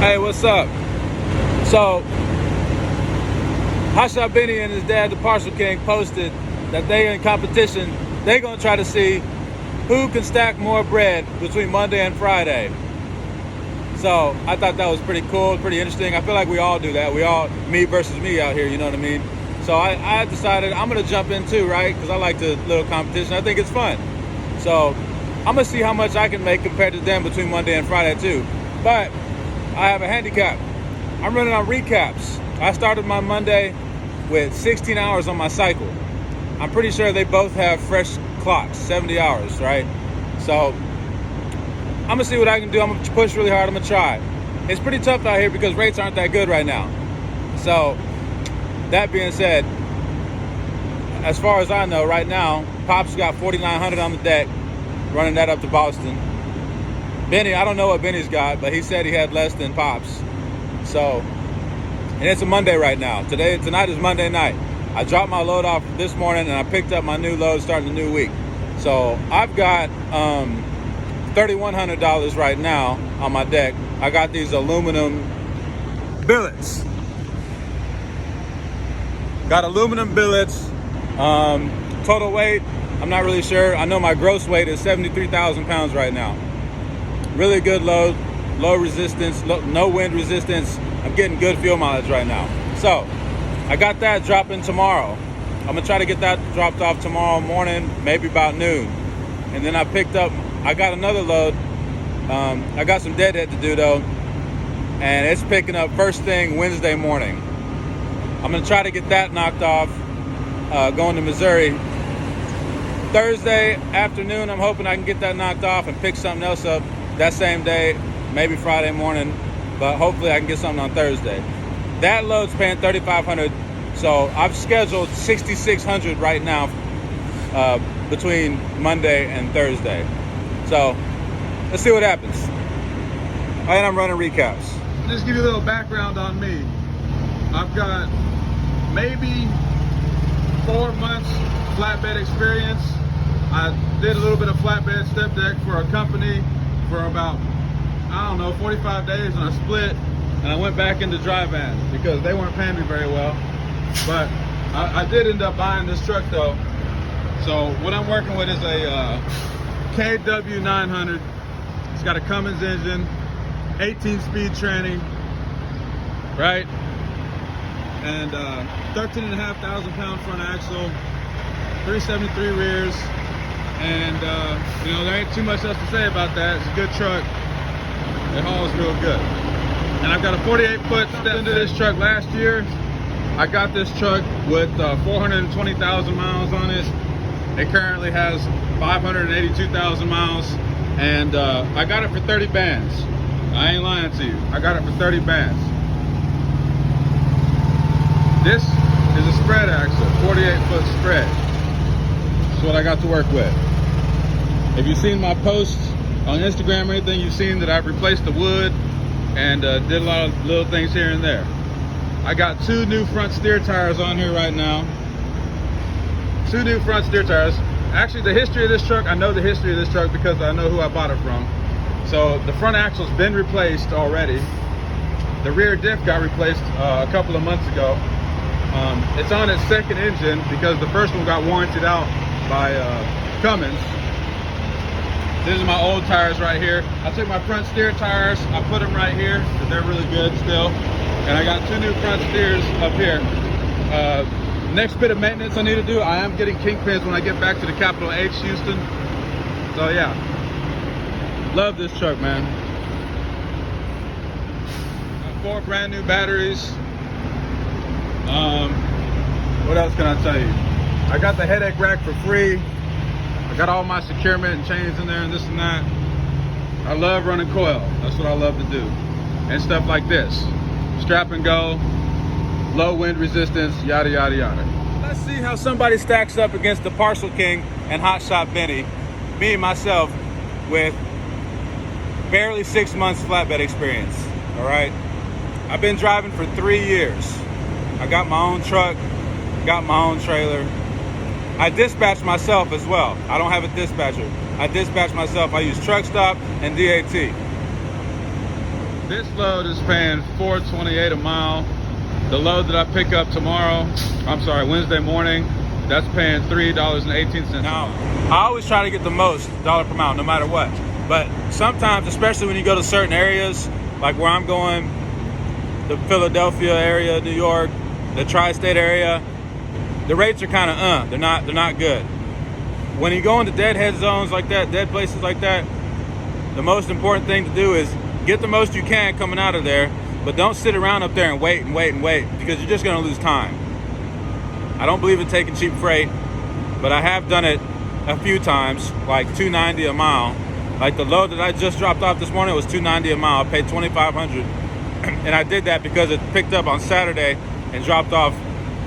Hey, what's up? So, Hotshotbennii and his dad, the Parcel King, posted that they in competition. They're gonna try to see who can stack more bread between Monday and Friday. So I thought that was pretty cool, pretty interesting. I feel like we all do that. We all me versus me out here, you know what I mean? So I decided I'm gonna jump in too, right? Because I like the little competition. I think it's fun. So I'm gonna see how much I can make compared to them between Monday and Friday too. But I have a handicap. I'm running on recaps. I started my Monday with 16 hours on my cycle. I'm pretty sure they both have fresh clocks, 70 hours, right? So I'm gonna see what I can do. I'm gonna push really hard. I'm gonna try. It's pretty tough out here because rates aren't that good right now. So that being said, as far as I know right now, Pop's got 4,900 on the deck, running that up to Boston. Benny, I don't know what Benny's got, but he said he had less than Pop's. So, and it's a Monday right now. Tonight is Monday night. I dropped my load off this morning and I picked up my new load starting the new week. So I've got $3,100 right now on my deck. I got these aluminum billets. Got aluminum billets. Total weight, I'm not really sure. I know my gross weight is 73,000 pounds right now. Really good load, low resistance, no wind resistance. I'm getting good fuel mileage right now. So I got that dropping tomorrow. I'm gonna try to get that dropped off tomorrow morning, maybe about noon. And then I got another load. I got some deadhead to do though, and it's picking up first thing Wednesday morning. I'm gonna try to get that knocked off, going to Missouri. Thursday afternoon, I'm hoping I can get that knocked off and pick something else up that same day, maybe Friday morning, but hopefully I can get something on Thursday. That load's paying $3,500, so I've scheduled $6,600 right now between Monday and Thursday. So let's see what happens. And I'm running recaps. Just give you a little background on me. I've got maybe 4 months flatbed experience. I did a little bit of flatbed step deck for a company for about, 45 days, and I split and I went back into dry van because they weren't paying me very well. But I did end up buying this truck though. So what I'm working with is a KW900. It's got a Cummins engine, 18-speed tranny, right? And 13,500 pound front axle, 373 rears, and there ain't too much else to say about that. It's a good truck. It hauls real good. And I've got a 48-foot step into this truck last year. I got this truck with 420,000 miles on it. It currently has 582,000 miles, and I got it for 30 bands. I ain't lying to you. I got it for 30 bands. This is a spread axle, 48-foot spread. That's what I got to work with. If you've seen my posts on Instagram or anything, you've seen that I've replaced the wood and did a lot of little things here and there. I got 2 new front steer tires on here right now. 2 new front steer tires. Actually, the history of this truck, I know the history of this truck because I know who I bought it from. So the front axle's been replaced already. The rear diff got replaced a couple of months ago. It's on its second engine because the first one got warranted out by Cummins. These are my old tires right here. I took my front steer tires, I put them right here because they're really good still. And I got 2 new front steers up here. Next bit of maintenance I need to do, I am getting kingpins when I get back to the capital H, Houston. So yeah, love this truck, man. Got 4 brand new batteries. What else can I tell you? I got the headache rack for free. I got all my securement and chains in there and this and that. I love running coil. That's what I love to do. And stuff like this. Strap and go, low wind resistance, yada, yada, yada. Let's see how somebody stacks up against the Parcel King and Hotshotbennii. Me, myself, with barely 6 months flatbed experience, all right? I've been driving for 3 years. I got my own truck, got my own trailer. I dispatch myself as well. I don't have a dispatcher. I dispatch myself. I use truck stop and DAT. This load is paying $4.28 a mile. The load that I pick up Wednesday morning, that's paying $3.18. Now, I always try to get the most dollar per mile, no matter what. But sometimes, especially when you go to certain areas, like where I'm going, the Philadelphia area, New York, the tri-state area, the rates are kind of they're not good. When you go into deadhead zones like that, dead places like that, the most important thing to do is get the most you can coming out of there, but don't sit around up there and wait because you're just going to lose time. I don't believe in taking cheap freight, but I have done it a few times, like $2.90 a mile. Like the load that I just dropped off this morning was $2.90 a mile. I paid $2,500, and I did that because it picked up on Saturday and dropped off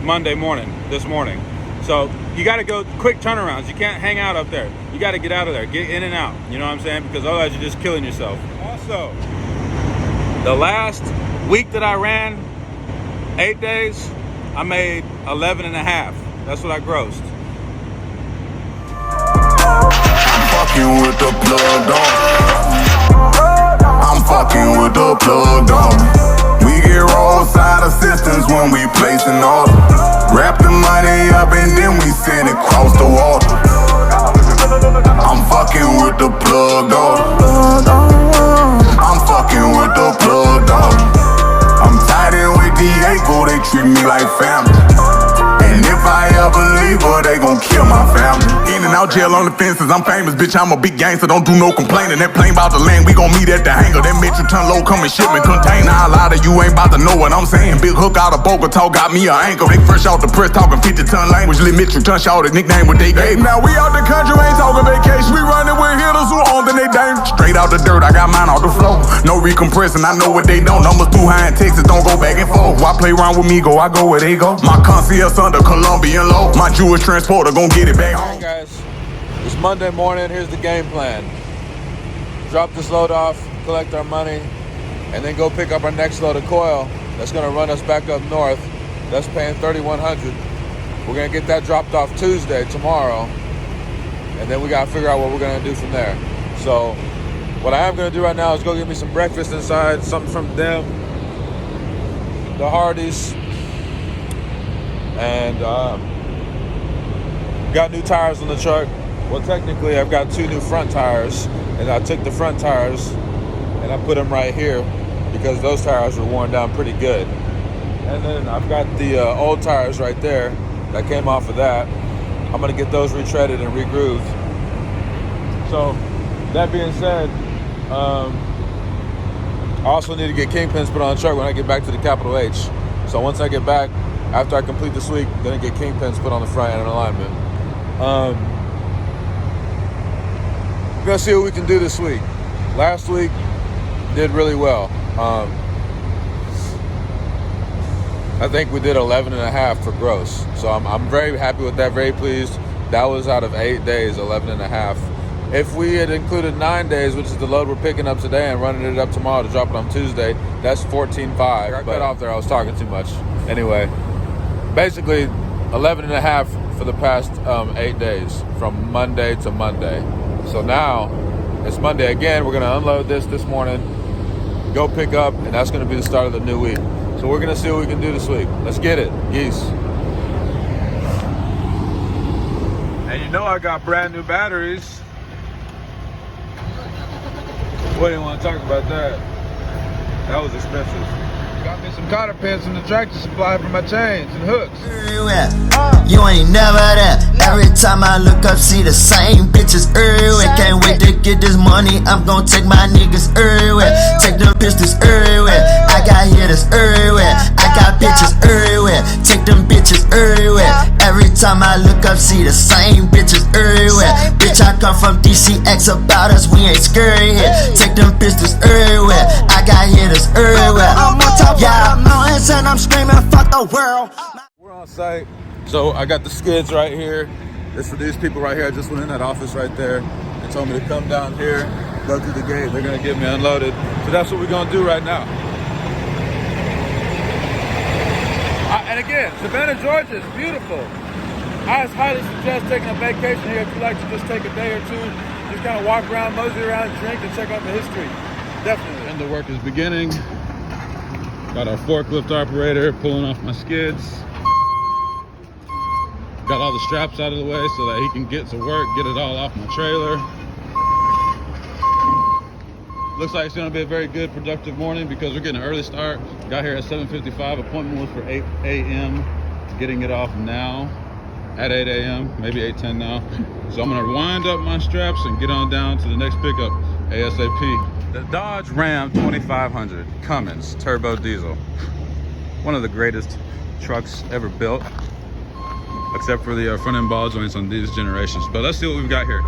this morning. So you got to go quick turnarounds. You can't hang out up there. You got to get out of there, get in and out. You know what I'm saying? Because otherwise you're just killing yourself. Also, the last week that I ran, 8 days, I made 11 and a half. That's what I grossed. I'm fucking with the plug on. We get roadside assistance when we place an order. Wrap the money up and then we send it across the water. I'm fucking with the plug on. I'm fucking with the plug on. I'm tied in with Diego, they treat me like family. And if I ever leave her, they gon' kill my family. In and out jail on the fences, I'm famous, bitch, I'm a big gangster, don't do no complaining. That plane bout to land, we gon' meet at the hangar. That Metro ton load coming shipment container. A lot of you ain't bout to know what I'm saying. Big hook out of Bogota got me an anchor. They fresh out the press talking 50-ton language. Lit Metro ton shot the nickname what they gave. Now we out the country, ain't talking vacation. We running with hitters who on then they dangerous. Straight out the dirt, I got mine off the floor. No recompressing, I know what they don't. Numbers too high in Texas, don't go back and forth. Why play around with me, I go where they go. My concierge under Colombian law. My Jewish transporter gon' get it back home. Hey guys, it's Monday morning. Here's the game plan. Drop this load off, collect our money, and then go pick up our next load of coil. That's gonna run us back up north. That's paying $3,100. We're gonna get that dropped off Tuesday, tomorrow, and then we gotta figure out what we're gonna do from there. So what I am gonna do right now is go get me some breakfast inside, something from them, the Hardys, and got new tires on the truck. Well, technically I've got 2 new front tires, and I took the front tires and I put them right here because those tires were worn down pretty good. And then I've got the old tires right there that came off of that. I'm gonna get those retreaded and regrooved. So that being said, I also need to get kingpins put on the truck when I get back to the Capital H. So once I get back, after I complete this week, gonna get kingpins put on the front and an alignment. We're gonna see what we can do this week. Last week did really well. I think we did 11 and a half for gross. So I'm very happy with that, very pleased. That was out of 8 days, 11 and a half. If we had included 9 days, which is the load we're picking up today and running it up tomorrow to drop it on Tuesday, that's 14.5. I cut off there, I was talking too much. Anyway, basically 11 and a half for the past 8 days, from Monday to Monday. So now it's Monday again. We're gonna unload this morning, go pick up, and that's gonna be the start of the new week. So we're gonna see what we can do this week. Let's get it, geese. And you know I got brand new batteries. What do you want to talk about that? That was expensive. Got me some cotter pins from the tractor supply for my chains and hooks. You ain't never there. Every time I look up, see the same bitches everywhere. Can't wait to get this money. I'm gonna take my niggas everywhere. Take them pistols everywhere. I got hitters everywhere. I got bitches everywhere. Take them bitches everywhere. Every time I look up, see the same bitches everywhere. Bitch, I come from DCX, about us, we ain't scary here. Take them pistols everywhere. I got hitters everywhere. I'm on top of the mountains and I'm screaming, fuck the world. We're on site. So I got the skids right here. This for these people right here. I just went in that office right there. They told me to come down here, go through the gate. They're gonna get me unloaded. So that's what we're gonna do right now. And again, Savannah, Georgia is beautiful. I highly suggest taking a vacation here if you like to just take a day or two, just kind of walk around, mosey around, drink, and check out the history. Definitely. And the work is beginning. Got our forklift operator pulling off my skids. Got all the straps out of the way so that he can get to work, get it all off my trailer. Looks like it's gonna be a very good, productive morning because we're getting an early start. Got here at 7:55. Appointment was for 8 a.m. Getting it off now at 8 a.m., maybe 8:10 now. So I'm gonna wind up my straps and get on down to the next pickup ASAP. The Dodge Ram 2500 Cummins turbo diesel. One of the greatest trucks ever built, except for the front end ball joints on these generations. But let's see what we've got here.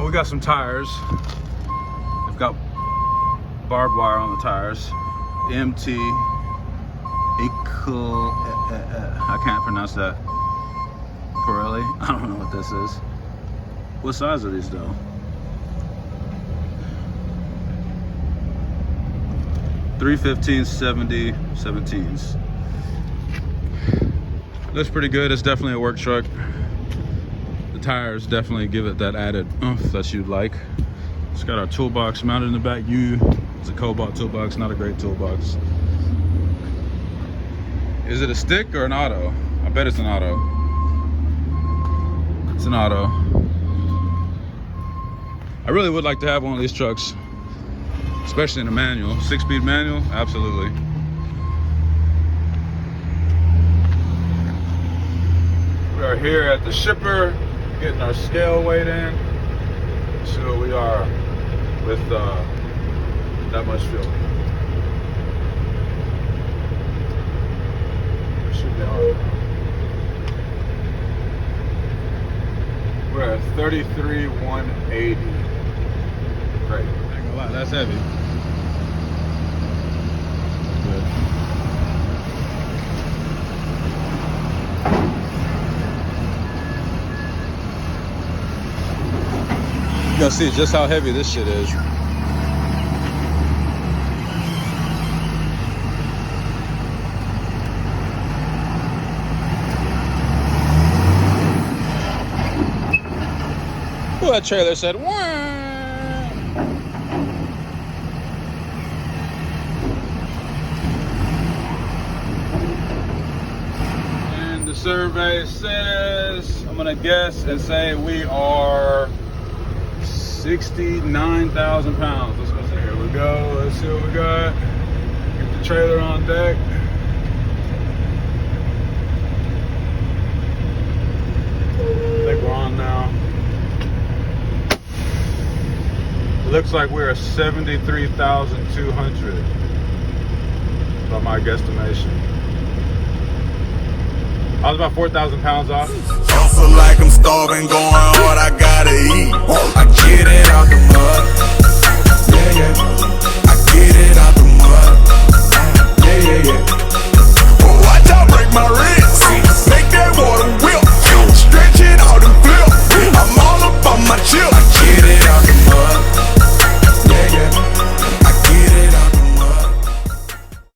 We got some tires. We've got barbed wire on the tires. MT Equal, I can't pronounce that. Pirelli, I don't know what this is. What size are these though? 315/70 17s. Looks pretty good. It's definitely a work truck. The tires definitely give it that added oomph that you'd like. It's got our toolbox mounted in the back. It's a Cobalt toolbox, not a great toolbox. Is it a stick or an auto? I bet it's an auto. It's an auto. I really would like to have one of these trucks, especially in a manual. 6-speed manual, absolutely. We are here at the shipper, getting our scale weight in. See what we are with that much fuel. Should be hard. We're at 33,180. Great. Not gonna lie, that's heavy. Good. You're gonna see just how heavy this shit is. Ooh, that trailer said, "Wah." And the survey says, I'm gonna guess and say we are 69,000 pounds. Let's go see. Here we go. Let's see what we got. Get the trailer on deck. I think we're on now. It looks like we're 73,200 by my guesstimation. I was about 4,000 pounds off. Hustle like I'm starving, going hard, I gotta eat. I get it out the mud. Yeah, yeah.